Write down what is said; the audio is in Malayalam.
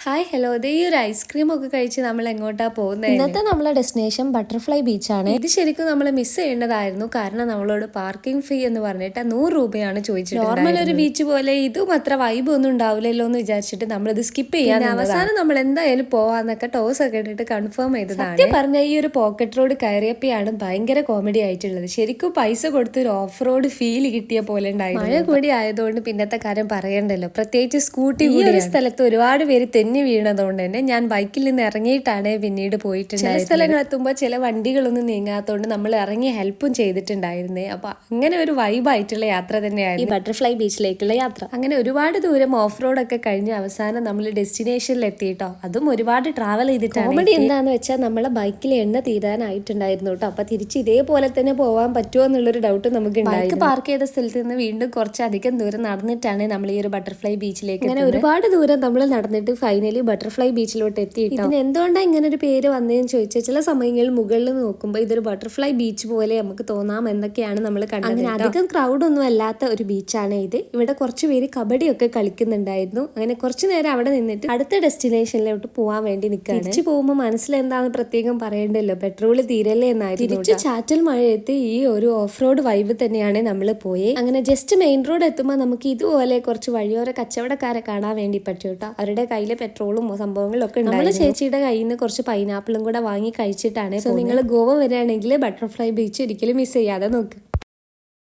ഹായ് ഹലോ ദേ ഈ ഒരു ഐസ്ക്രീം ഒക്കെ കഴിച്ച് നമ്മൾ എങ്ങോട്ടാ പോകുന്നത്? ഇന്നത്തെ നമ്മളെ ഡെസ്റ്റിനേഷൻ ബട്ടർഫ്ലൈ ബീച്ചാണ്. ഇത് ശരിക്കും നമ്മൾ മിസ് ചെയ്യേണ്ടതായിരുന്നു. കാരണം നമ്മളോട് പാർക്കിംഗ് ഫീ എന്ന് പറഞ്ഞിട്ട് 100 രൂപയാണ് ചോദിച്ചത്. നോർമൽ ഒരു ബീച്ച് പോലെ ഇതും അത്ര വൈബ് ഒന്നും ഉണ്ടാവില്ലല്ലോ എന്ന് വിചാരിച്ചിട്ട് നമ്മളിത് സ്കിപ്പ് ചെയ്യാൻ അവസാനം നമ്മൾ എന്തായാലും പോവാന്നൊക്കെ ടോസ് ഒക്കെ ഇട്ടിട്ട് കൺഫേം ചെയ്തതാണ്. സത്യം പറഞ്ഞ ഈ ഒരു പോക്കറ്റ് റോഡ് കയറിയപ്പോഴാണ് ഭയങ്കര കോമഡി ആയിട്ടുള്ളത്. ശരിക്കും പൈസ കൊടുത്ത് ഒരു ഓഫ് റോഡ് ഫീൽ കിട്ടിയ പോലെ ഉണ്ടായിരുന്നു. മഴ കൂടി ആയതുകൊണ്ട് പിന്നത്തെ കാര്യം പറയണ്ടല്ലോ. പ്രത്യേകിച്ച് സ്കൂട്ടി ഈ ഒരു സ്ഥലത്ത് ഒരുപാട് പേര് തെന്നി വീണതുകൊണ്ട് തന്നെ ഞാൻ ബൈക്കിൽ നിന്ന് ഇറങ്ങിയിട്ടാണ് പിന്നീട് പോയിട്ടുണ്ടായിരുന്നത്. ചില സ്ഥലങ്ങൾ എത്തുമ്പോൾ ചില വണ്ടികളൊന്നും നീങ്ങാത്തതുകൊണ്ട് നമ്മൾ ഇറങ്ങി ഹെൽപ്പും ചെയ്തിട്ടുണ്ടായിരുന്നേ. അപ്പൊ അങ്ങനെ ഒരു വൈബായിട്ടുള്ള യാത്ര തന്നെയായിരുന്നു ഈ ബട്ടർഫ്ലൈ ബീച്ചിലേക്കുള്ള യാത്ര. അങ്ങനെ ഒരുപാട് ദൂരം ഓഫ് റോഡ് ഒക്കെ കഴിഞ്ഞ് അവസാനം നമ്മൾ ഡെസ്റ്റിനേഷനിൽ എത്തിയിട്ടോ. അതും ഒരുപാട് ട്രാവൽ ചെയ്തിട്ടാണ്. കോമഡി എന്താന്ന് വെച്ചാൽ നമ്മളെ ബൈക്കിൽ എണ്ണ തീരാനായിട്ടുണ്ടായിരുന്നു കേട്ടോ. അപ്പൊ തിരിച്ച് ഇതേപോലെ തന്നെ പോകാൻ പറ്റുമോ എന്നുള്ളൊരു ഡൗട്ട് നമുക്ക് ബൈക്ക് പാർക്ക് ചെയ്ത സ്ഥലത്ത് നിന്ന് വീണ്ടും കുറച്ചധികം ദൂരം നടന്നിട്ടാണ് നമ്മൾ ഈ ഒരു ബട്ടർഫ്ലൈ ബീച്ചിലേക്ക്. അങ്ങനെ ഒരുപാട് ദൂരം നമ്മൾ നടന്നിട്ട് ഫൈനലി ബട്ടർഫ്ലൈ ബീച്ചിലോട്ട് എത്തിയിട്ട് ഇതിന് എന്തുകൊണ്ടാണ് ഇങ്ങനെ ഒരു പേര് വന്നതെന്ന് ചോദിച്ചാൽ ചില സമയങ്ങളിൽ മുകളിൽ നോക്കുമ്പോൾ ഇതൊരു ബട്ടർഫ്ലൈ ബീച്ച് പോലെ നമുക്ക് തോന്നാം എന്നൊക്കെയാണ് നമ്മൾ കണ്ടത്. അങ്ങനെ അധികം ക്രൗഡ് ഒന്നും അല്ലാത്ത ഒരു ബീച്ചാണ് ഇത്. ഇവിടെ കുറച്ച് പേര് കബഡിയൊക്കെ കളിക്കുന്നുണ്ടായിരുന്നു. അങ്ങനെ കുറച്ചു നേരം അവിടെ നിന്നിട്ട് അടുത്ത ഡെസ്റ്റിനേഷനിലോട്ട് പോകാൻ വേണ്ടി നിൽക്കുകയാണ്. തിരിച്ചു പോകുമ്പോൾ മനസ്സിലെന്താണെന്ന് പ്രത്യേകം പറയണ്ടല്ലോ, പെട്രോൾ തീരല്ലേ എന്നായിരുന്നു. തിരിച്ച് ചാറ്റൽ മഴയത്ത് ഈ ഒരു ഓഫ് റോഡ് വൈബ് തന്നെയാണ് നമ്മൾ പോയി. അങ്ങനെ ജസ്റ്റ് മെയിൻ റോഡ് എത്തുമ്പോൾ നമുക്ക് ഇതുപോലെ കുറച്ച് വഴിയോര കച്ചവടക്കാരെ കാണാൻ വേണ്ടി പറ്റും കേട്ടോ. അവരുടെ കയ്യിൽ പെട്രോളും സംഭവങ്ങളും ഒക്കെ ഉണ്ട്. നമ്മള് ചേച്ചിയുടെ കയ്യിൽ നിന്ന് കുറച്ച് പൈനാപ്പിളും കൂടെ വാങ്ങി കഴിച്ചിട്ടാണ്. സോ നിങ്ങൾ ഗോവ വരികയാണെങ്കിൽ ബട്ടർഫ്ലൈ ബീച്ച് ഒരിക്കലും മിസ് ചെയ്യാതെ നോക്ക്.